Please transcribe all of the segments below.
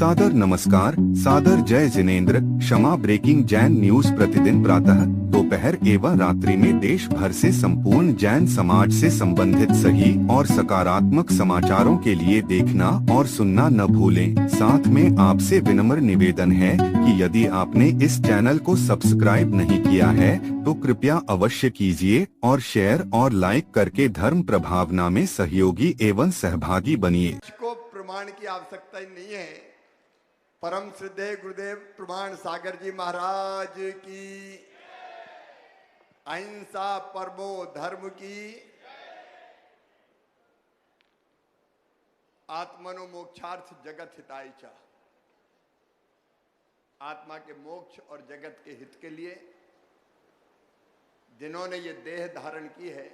सादर नमस्कार, सादर जय जिनेंद्र। क्षमा ब्रेकिंग जैन न्यूज प्रतिदिन प्रातः, दोपहर एवं रात्रि में देश भर से संपूर्ण जैन समाज से संबंधित सही और सकारात्मक समाचारों के लिए देखना और सुनना न भूलें। साथ में आपसे विनम्र निवेदन है कि यदि आपने इस चैनल को सब्सक्राइब नहीं किया है तो कृपया अवश्य कीजिए और शेयर और लाइक करके धर्म प्रभावना में सहयोगी एवं सहभागी बनिए। को प्रमाण की आवश्यकता ही नहीं है। परम श्रद्धेय गुरुदेव प्रमाण सागर जी महाराज की, अहिंसा परमो धर्म की, आत्मनो मोक्षार्थ जगत हिताय च। आत्मा के मोक्ष और जगत के हित के लिए जिन्होंने ये देह धारण की है,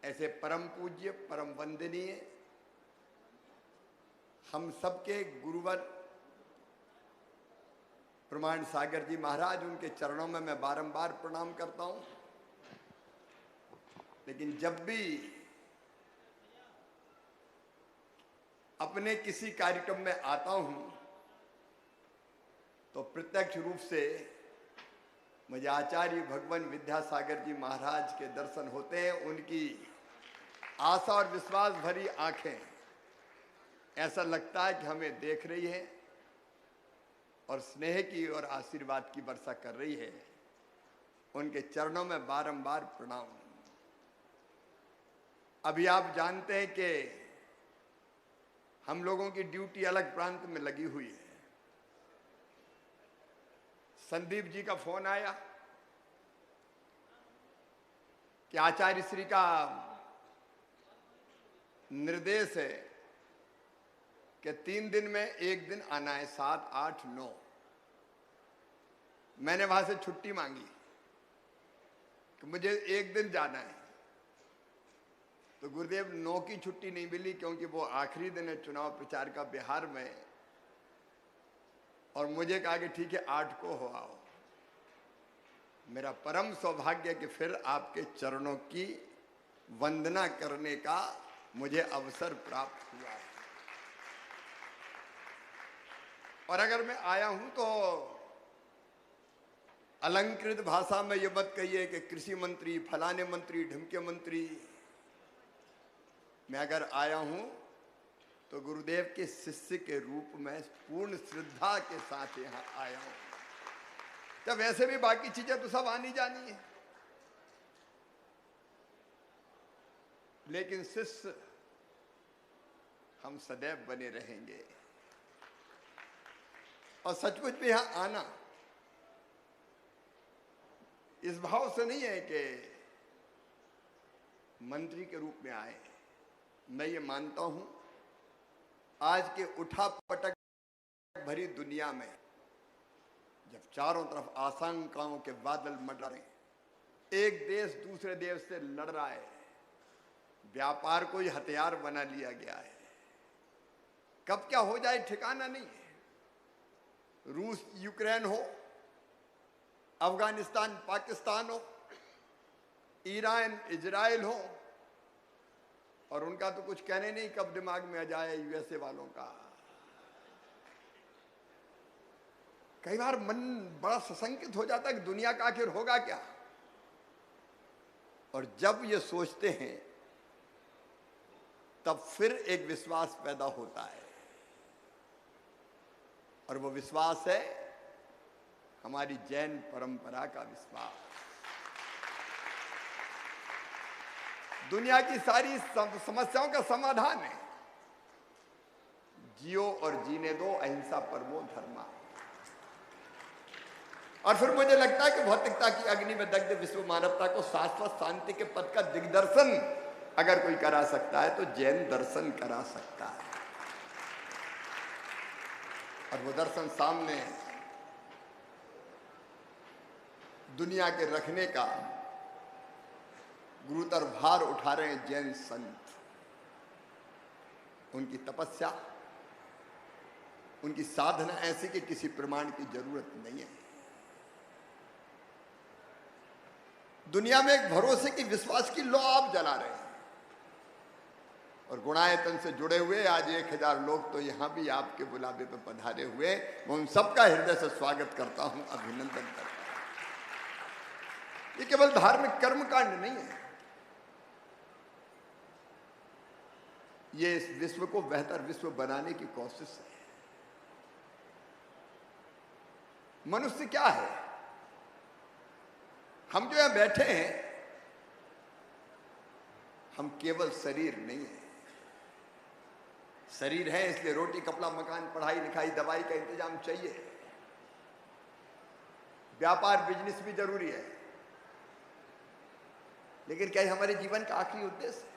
ऐसे परम पूज्य परम वंदनीय हम सबके गुरुवर प्रमाण सागर जी महाराज, उनके चरणों में मैं बारंबार प्रणाम करता हूं। लेकिन जब भी अपने किसी कार्यक्रम में आता हूं तो प्रत्यक्ष रूप से मुझे आचार्य भगवान विद्यासागर जी महाराज के दर्शन होते हैं। उनकी आशा और विश्वास भरी आंखें, ऐसा लगता है कि हमें देख रही है और स्नेह की और आशीर्वाद की वर्षा कर रही है। उनके चरणों में बारंबार प्रणाम। अभी आप जानते हैं कि हम लोगों की ड्यूटी अलग प्रांत में लगी हुई है। संदीप जी का फोन आया कि आचार्य श्री का निर्देश है कि 3 दिन में 1 दिन आना है, 7, 8, 9। मैंने वहां से छुट्टी मांगी कि मुझे 1 दिन जाना है। तो गुरुदेव 9 की छुट्टी नहीं मिली, क्योंकि वो आखिरी दिन है चुनाव प्रचार का बिहार में। और मुझे कहा कि ठीक है 8 को हो आओ। मेरा परम सौभाग्य कि फिर आपके चरणों की वंदना करने का मुझे अवसर प्राप्त हुआ है। और अगर मैं आया हूं तो अलंकृत भाषा में ये मत कहिए कि कृषि मंत्री, फलाने मंत्री, ढिमके मंत्री। मैं अगर आया हूं तो गुरुदेव के शिष्य के रूप में पूर्ण श्रद्धा के साथ यहां आया हूं। जब वैसे भी बाकी चीजें तो सब आनी जानी है, लेकिन शिष्य हम सदैव बने रहेंगे। और सचमुच भी यहां आना इस भाव से नहीं है कि मंत्री के रूप में आए। मैं ये मानता हूं आज के उठा पटक भरी दुनिया में, जब चारों तरफ आशंकाओं के बादल मंडरा रहे, एक देश दूसरे देश से लड़ रहा है, व्यापार को ही हथियार बना लिया गया है, कब क्या हो जाए ठिकाना नहीं है। रूस यूक्रेन हो, अफगानिस्तान पाकिस्तान हो, ईरान इजराइल हो, और उनका तो कुछ कहने नहीं कब दिमाग में आ जाए यूएसए वालों का। कई बार मन बड़ा सशंकित हो जाता है कि दुनिया का आखिर होगा क्या। और जब ये सोचते हैं तब फिर एक विश्वास पैदा होता है, और वो विश्वास है हमारी जैन परंपरा का विश्वास। दुनिया की सारी समस्याओं का समाधान है, जियो और जीने दो, अहिंसा परमो धर्मा। और फिर मुझे लगता है कि भौतिकता की अग्नि में दग्ध विश्व मानवता को शाश्वत शांति के पथ का दिग्दर्शन अगर कोई करा सकता है तो जैन दर्शन करा सकता है। और वो दर्शन सामने दुनिया के रखने का गुरुतर भार उठा रहे हैं जैन संत। उनकी तपस्या, उनकी साधना ऐसी कि किसी प्रमाण की जरूरत नहीं है। दुनिया में एक भरोसे की, विश्वास की लौ आप जला रहे हैं। और गुणायतन से जुड़े हुए आज 1000 लोग तो यहाँ भी आपके बुलावे पर पधारे हुए, मैं उन सबका हृदय से स्वागत करता हूं, अभिनंदन करता हूं। ये केवल धार्मिक कर्मकांड नहीं है, ये इस विश्व को बेहतर विश्व बनाने की कोशिश है। मनुष्य क्या है? हम जो यहां बैठे हैं, हम केवल शरीर नहीं है। शरीर है इसलिए रोटी कपड़ा मकान पढ़ाई लिखाई दवाई का इंतजाम चाहिए, व्यापार बिजनेस भी जरूरी है, लेकिन क्या ये हमारे जीवन का आखिरी उद्देश्य है?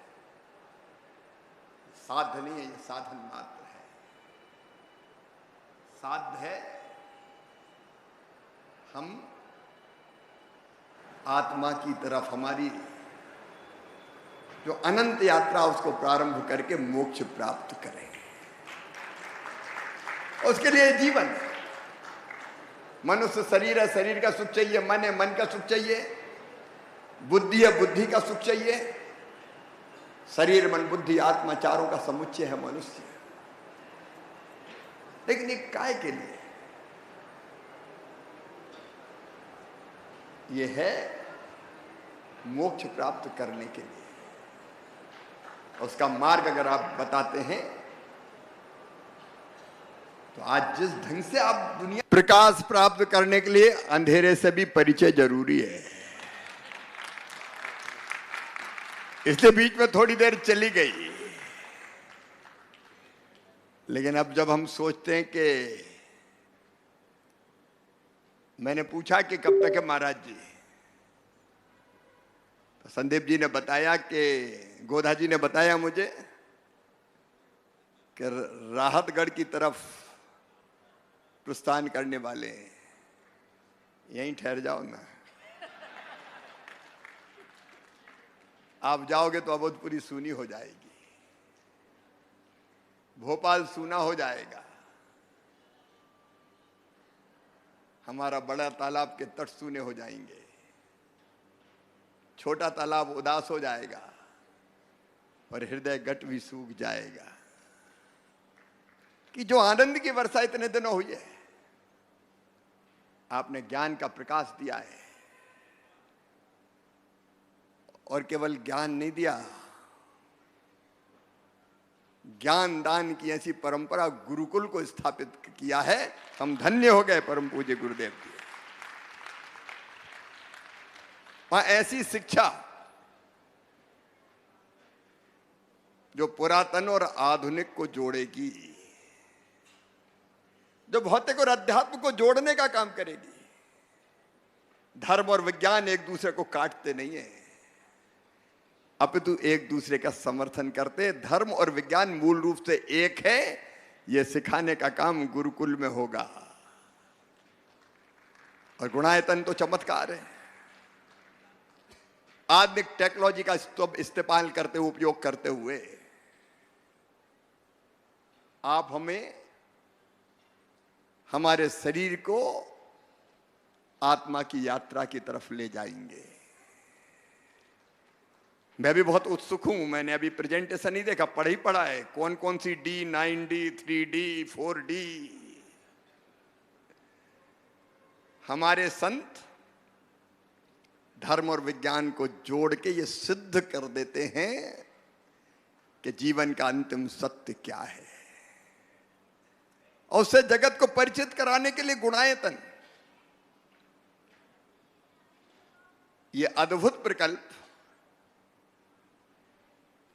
साध्य नहीं है, ये साधन मात्र है। साध्य है हम आत्मा की तरफ हमारी जो अनंत यात्रा उसको प्रारंभ करके मोक्ष प्राप्त करें। उसके लिए जीवन है। मनुष्य शरीर है, शरीर का सुख चाहिए, मन है, मन का सुख चाहिए, बुद्धि है, बुद्धि का सुख चाहिए। शरीर मन बुद्धि आत्मा चारों का समुच्चय है मनुष्य। लेकिन एक काय के लिए? यह है मोक्ष प्राप्त करने के लिए। उसका मार्ग अगर आप बताते हैं तो आज जिस ढंग से आप दुनिया प्रकाश प्राप्त करने के लिए अंधेरे से भी परिचय जरूरी है। इसलिए बीच में थोड़ी देर चली गई, लेकिन अब जब हम सोचते हैं कि मैंने पूछा कि कब तक है महाराज जी, तो संदीप जी ने बताया कि गोधा जी ने बताया मुझे कि राहतगढ़ की तरफ प्रस्थान करने वाले हैं, यहीं ठहर जाओ ना। आप जाओगे तो अवधपुरी सूनी हो जाएगी, भोपाल सूना हो जाएगा, हमारा बड़ा तालाब के तट सूने हो जाएंगे, छोटा तालाब उदास हो जाएगा और हृदय घट भी सूख जाएगा। कि जो आनंद की वर्षा इतने दिनों हुई है, आपने ज्ञान का प्रकाश दिया है, और केवल ज्ञान नहीं दिया, ज्ञान दान की ऐसी परंपरा गुरुकुल को स्थापित किया है। हम धन्य हो गए परम पूज्य गुरुदेव जी। वहां ऐसी शिक्षा जो पुरातन और आधुनिक को जोड़ेगी, जो भौतिक और अध्यात्म को जोड़ने का काम करेगी। धर्म और विज्ञान एक दूसरे को काटते नहीं है, अपितु एक दूसरे का समर्थन करते। धर्म और विज्ञान मूल रूप से एक है, यह सिखाने का काम गुरुकुल में होगा। और गुणायतन तो चमत्कार है, आधुनिक टेक्नोलॉजी का इस्तेमाल करते हुए, उपयोग करते हुए आप हमें हमारे शरीर को आत्मा की यात्रा की तरफ ले जाएंगे। मैं भी बहुत उत्सुक हूं। मैंने अभी प्रेजेंटेशन नहीं देखा, पढ़ा ही पढ़ा है कौन कौन सी D, 9D, 3D, 4D। हमारे संत धर्म और विज्ञान को जोड़ के ये सिद्ध कर देते हैं कि जीवन का अंतिम सत्य क्या है, और उससे जगत को परिचित कराने के लिए गुणायतन, ये अद्भुत प्रकल्प।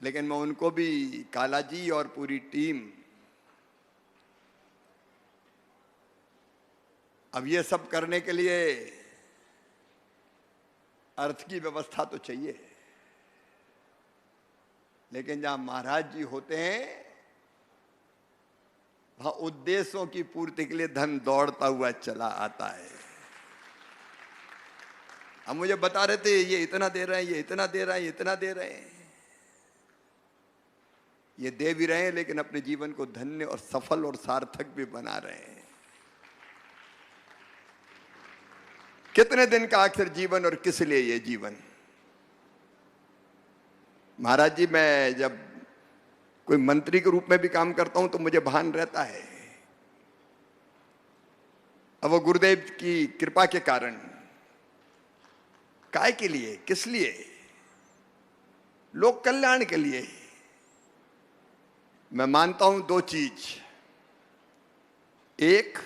लेकिन मैं उनको भी, काला जी और पूरी टीम, अब ये सब करने के लिए अर्थ की व्यवस्था तो चाहिए, लेकिन जहां महाराज जी होते हैं वहां उद्देश्यों की पूर्ति के लिए धन दौड़ता हुआ चला आता है। अब मुझे बता रहे थे ये इतना दे रहे हैं, ये इतना दे रहे हैं, ये इतना दे रहे हैं। ये दे भी रहे हैं, लेकिन अपने जीवन को धन्य और सफल और सार्थक भी बना रहे हैं। कितने दिन का आखिर जीवन, और किस लिए ये जीवन? महाराज जी, मैं जब कोई मंत्री के रूप में भी काम करता हूं तो मुझे भान रहता है। अब वो गुरुदेव की कृपा के कारण, काय के लिए, किस लिए? लोक कल्याण के लिए। मैं मानता हूं दो चीज। एक,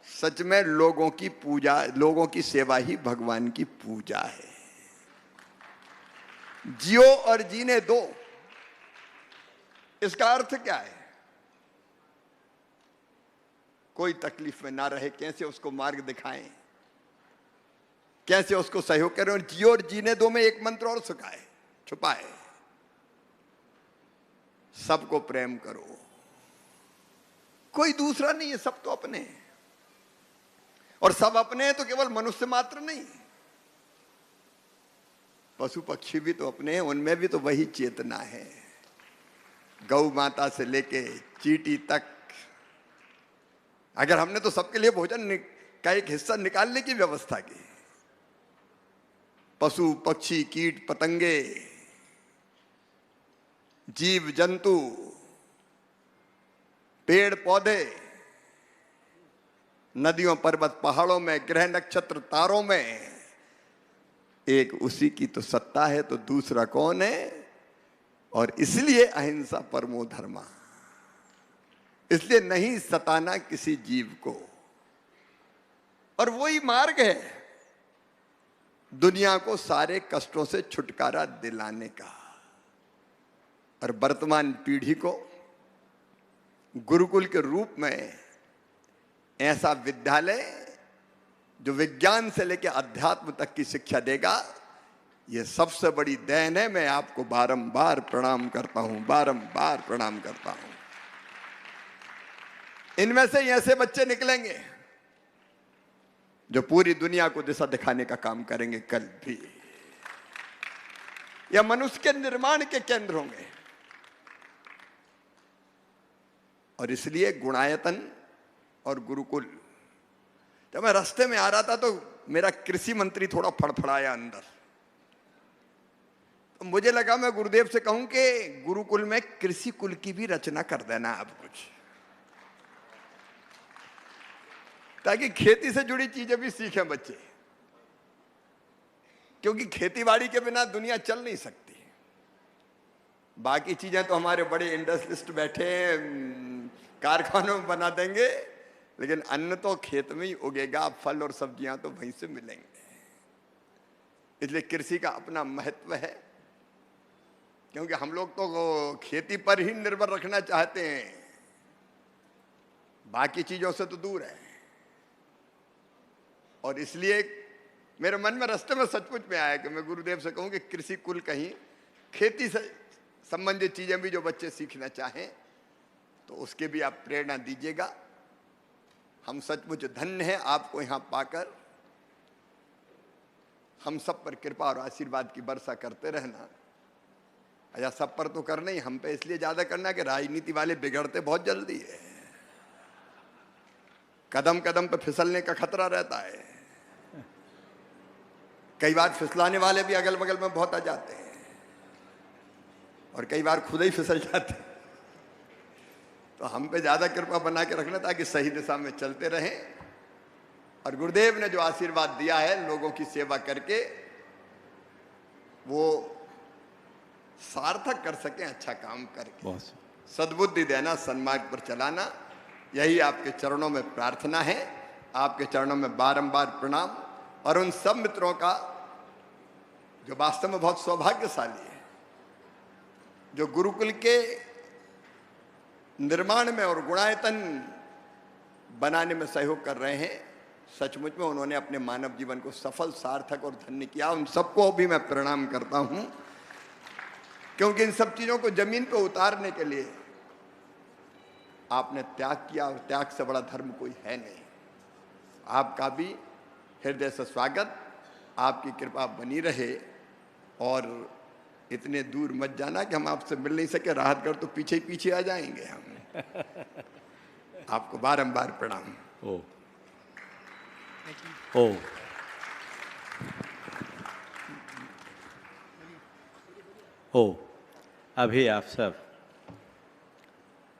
सच में लोगों की पूजा, लोगों की सेवा ही भगवान की पूजा है। जियो और जीने दो, इसका अर्थ क्या है? कोई तकलीफ में ना रहे, कैसे उसको मार्ग दिखाएं, कैसे उसको सहयोग करें। और जियो और जीने दो में एक मंत्र और छुपा है, सबको प्रेम करो। कोई दूसरा नहीं है, सब तो अपने हैं। और सब अपने हैं तो केवल मनुष्य मात्र नहीं, पशु पक्षी भी तो अपने हैं, उनमें भी तो वही चेतना है। गौ माता से लेके चींटी तक, अगर हमने तो सबके लिए भोजन का एक हिस्सा निकालने की व्यवस्था की, पशु पक्षी कीट पतंगे जीव जंतु पेड़ पौधे, नदियों पर्वत पहाड़ों में, ग्रह नक्षत्र तारों में, एक उसी की तो सत्ता है, तो दूसरा कौन है? और इसलिए अहिंसा परमो धर्मा, इसलिए नहीं सताना किसी जीव को। और वही मार्ग है दुनिया को सारे कष्टों से छुटकारा दिलाने का। और वर्तमान पीढ़ी को गुरुकुल के रूप में ऐसा विद्यालय जो विज्ञान से लेकर अध्यात्म तक की शिक्षा देगा, यह सबसे बड़ी देन है। मैं आपको बारंबार प्रणाम करता हूं, बारंबार प्रणाम करता हूं। इनमें से ऐसे बच्चे निकलेंगे जो पूरी दुनिया को दिशा दिखाने का काम करेंगे कल भी। यह मनुष्य के निर्माण के केंद्र होंगे। और इसलिए गुणायतन और गुरुकुल, जब मैं रास्ते में आ रहा था तो मेरा कृषि मंत्री थोड़ा फड़फड़ाया अंदर, तो मुझे लगा मैं गुरुदेव से कहूं कि गुरुकुल में कृषि कुल की भी रचना कर देना आप कुछ, ताकि खेती से जुड़ी चीजें भी सीखें बच्चे। क्योंकि खेतीबाड़ी के बिना दुनिया चल नहीं सकती। बाकी चीजें तो हमारे बड़े इंडस्ट्रियलिस्ट बैठे कारखानों में बना देंगे, लेकिन अन्न तो खेत में ही उगेगा, फल और सब्जियां तो वहीं से मिलेंगे। इसलिए कृषि का अपना महत्व है, क्योंकि हम लोग तो खेती पर ही निर्भर रखना चाहते हैं, बाकी चीजों से तो दूर है। और इसलिए मेरे मन में रास्ते में सचमुच में आया कि मैं गुरुदेव से कहूं कि कृषि कुल कहीं खेती से संबंधित चीजें भी जो बच्चे सीखना चाहें तो उसके भी आप प्रेरणा दीजिएगा। हम सचमुच धन्य हैं आपको यहां पाकर। हम सब पर कृपा और आशीर्वाद की वर्षा करते रहना। अच्छा, सब पर तो करना ही, हम पे इसलिए ज्यादा करना कि राजनीति वाले बिगड़ते बहुत जल्दी है, कदम कदम पे फिसलने का खतरा रहता है। कई बार फिसलाने वाले भी अगल बगल में बहुत आ जाते हैं और कई बार खुद ही फिसल जाते हैं। तो हम पे ज्यादा कृपा बना के रखना ताकि सही दिशा में चलते रहें। और गुरुदेव ने जो आशीर्वाद दिया है लोगों की सेवा करके, वो सार्थक कर सकें, अच्छा काम करके। सद्बुद्धि देना, सन्मार्ग पर चलाना, यही आपके चरणों में प्रार्थना है। आपके चरणों में बारंबार प्रणाम। और उन सब मित्रों का जो वास्तव में बहुत सौभाग्यशाली है, जो गुरुकुल के निर्माण में और गुणायतन बनाने में सहयोग कर रहे हैं। सचमुच में उन्होंने अपने मानव जीवन को सफल, सार्थक और धन्य किया। उन सबको भी मैं प्रणाम करता हूं, क्योंकि इन सब चीजों को जमीन पर उतारने के लिए आपने त्याग किया, और त्याग से बड़ा धर्म कोई है नहीं। आपका भी हृदय से स्वागत। आपकी कृपा बनी रहे। और इतने दूर मत जाना कि हम आपसे मिल नहीं सके, राहतगढ़ तो पीछे ही पीछे आ जाएंगे हम। आपको बारंबार प्रणाम। ओ ओ ओ अभी आप सब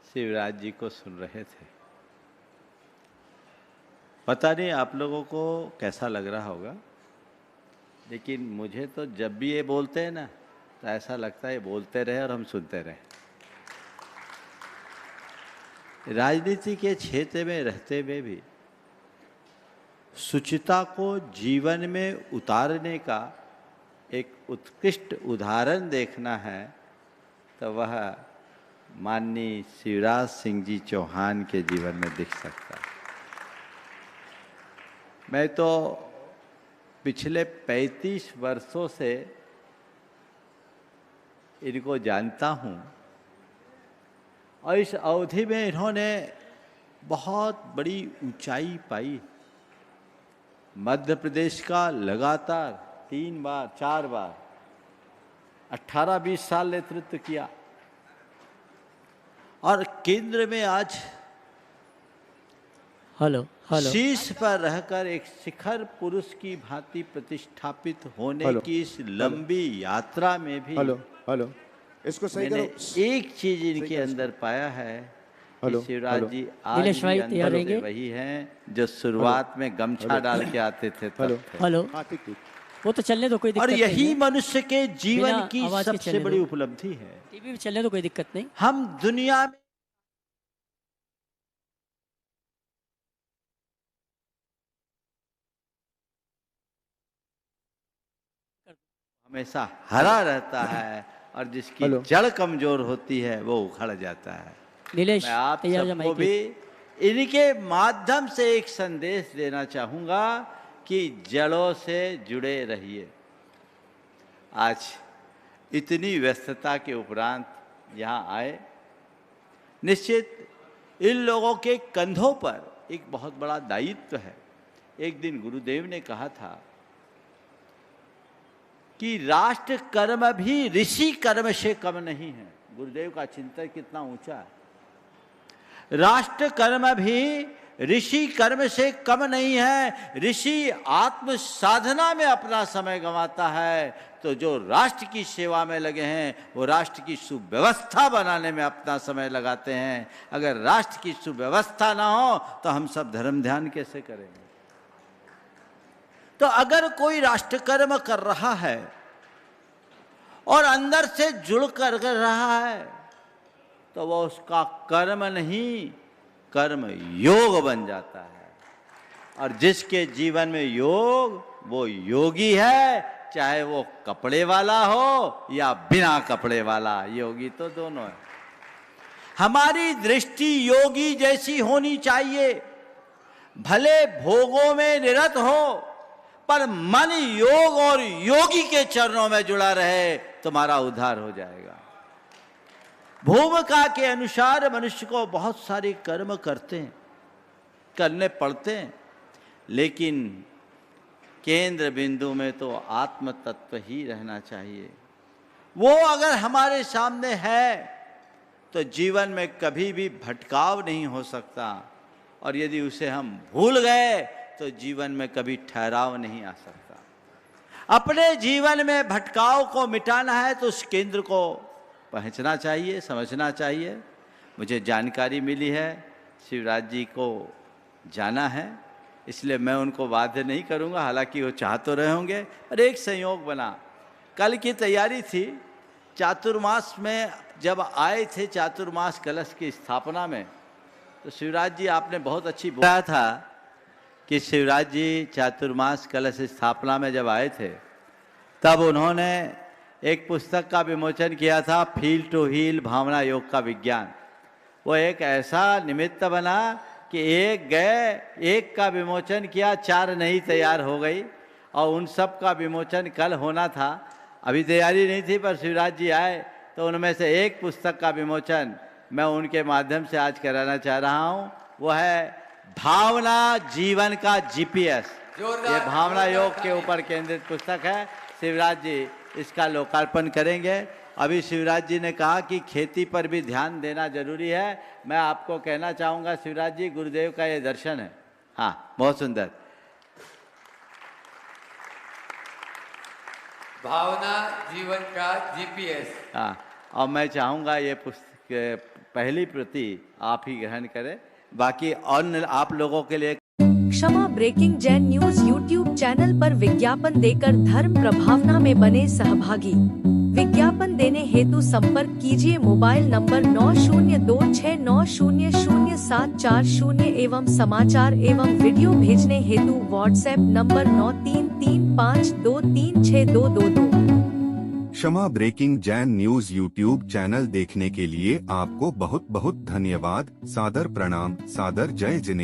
शिवराज जी को सुन रहे थे। पता नहीं आप लोगों को कैसा लग रहा होगा, लेकिन मुझे तो जब भी ये बोलते हैं ना तो ऐसा लगता है ये बोलते रहे और हम सुनते रहे। राजनीति के क्षेत्र में रहते हुए भी शुचिता को जीवन में उतारने का एक उत्कृष्ट उदाहरण देखना है तो वह माननीय शिवराज सिंह जी चौहान के जीवन में दिख सकता है। मैं तो पिछले 35 वर्षों से इनको जानता हूँ और इस अवधि में इन्होंने बहुत बड़ी ऊंचाई पाई। मध्य प्रदेश का लगातार 3 बार 4 बार 18-20 साल नेतृत्व किया और केंद्र में आज हेलो शीर्ष पर रहकर एक शिखर पुरुष की भांति प्रतिष्ठापित होने की इस लंबी यात्रा में भी हेलो इसको सही मैंने करो। एक चीज इनके अंदर पाया है कि शिवराज जी आज नीलेश भाई भी तैयार अंदर रहेंगे? से वही हैं जो शुरुआत में गमछा डाल के आते थे तब थे। हेलो हाँ ठीक ठीक। वो तो चलने दो, कोई दिक्कत और नहीं यही है। मनुष्य के जीवन बिना की आवाज के सबसे चलने बड़ी दो। उपलब्धि है। टीवी में चलने दो, कोई दिक्कत नहीं। हम दुनिया में हमेशा हरा रहता है और जिसकी जड़ कमजोर होती है वो उखड़ जाता है। नीलेश मैं आप तैयार हो जा, सबको माइक भी इनके माध्यम से एक संदेश देना चाहूंगा कि जड़ों से जुड़े रहिए। आज इतनी व्यस्तता के उपरांत यहाँ आए, निश्चित इन लोगों के कंधों पर एक बहुत बड़ा दायित्व है। एक दिन गुरुदेव ने कहा था कि राष्ट्र कर्म भी ऋषि कर्म से कम नहीं है। गुरुदेव का चिंतन कितना ऊंचा है। राष्ट्र कर्म भी ऋषि कर्म से कम नहीं है। ऋषि आत्म साधना में अपना समय गंवाता है, तो जो राष्ट्र की सेवा में लगे हैं वो राष्ट्र की सुव्यवस्था बनाने में अपना समय लगाते हैं। अगर राष्ट्र की सुव्यवस्था ना हो तो हम सब धर्म ध्यान कैसे करेंगे? तो अगर कोई राष्ट्र कर्म कर रहा है और अंदर से जुड़ कर रहा है तो वह उसका कर्म नहीं कर्म योग बन जाता है। और जिसके जीवन में योग, वो योगी है, चाहे वो कपड़े वाला हो या बिना कपड़े वाला। योगी तो दोनों है। हमारी दृष्टि योगी जैसी होनी चाहिए। भले भोगों में निरत हो पर मन योग और योगी के चरणों में जुड़ा रहे, तुम्हारा उद्धार हो जाएगा। भूमिका के अनुसार मनुष्य को बहुत सारे कर्म करने पड़ते हैं, लेकिन केंद्र बिंदु में तो आत्म तत्व ही रहना चाहिए। वो अगर हमारे सामने है तो जीवन में कभी भी भटकाव नहीं हो सकता, और यदि उसे हम भूल गए तो जीवन में कभी ठहराव नहीं आ सकता। अपने जीवन में भटकाव को मिटाना है तो उस केंद्र को पहचानना चाहिए, समझना चाहिए। मुझे जानकारी मिली है शिवराज जी को जाना है, इसलिए मैं उनको बाध्य नहीं करूंगा, हालांकि वो चाह तो रहे होंगे। पर एक संयोग बना, कल की तैयारी थी। चातुर्मास में जब आए थे, चातुर्मास कलश की स्थापना में, तो शिवराज जी आपने बहुत अच्छी बोला था कि शिवराज जी चातुर्मास कलश स्थापना में जब आए थे तब उन्होंने एक पुस्तक का विमोचन किया था, फील टू हील भावना योग का विज्ञान। वो एक ऐसा निमित्त बना कि एक गए, एक का विमोचन किया, 4 नहीं तैयार हो गई, और उन सब का विमोचन कल होना था। अभी तैयारी नहीं थी, पर शिवराज जी आए तो उनमें से एक पुस्तक का विमोचन मैं उनके माध्यम से आज कराना चाह रहा हूँ। वो है भावना जीवन का जीपीएस। ये भावना योग के ऊपर केंद्रित पुस्तक है। शिवराज जी इसका लोकार्पण करेंगे। अभी शिवराज जी ने कहा कि खेती पर भी ध्यान देना जरूरी है। मैं आपको कहना चाहूँगा शिवराज जी, गुरुदेव का ये दर्शन है। हाँ, बहुत सुंदर। भावना जीवन का जीपीएस। हाँ, और मैं चाहूँगा ये पुस्तक पहली प्रति आप ही ग्रहण करें, बाकी अन्य आप लोगों के लिए। Kshama breaking Jain news YouTube channel पर विज्ञापन देकर धर्म प्रभावना में बने सहभागी। विज्ञापन देने हेतु संपर्क कीजिए मोबाइल नंबर 9026900740 एवं समाचार एवं वीडियो भेजने हेतु WhatsApp number 9335236222। Kshama breaking Jain news YouTube channel देखने के लिए आपको बहुत बहुत धन्यवाद। सादर प्रणाम, सादर जय जिनेंद्र।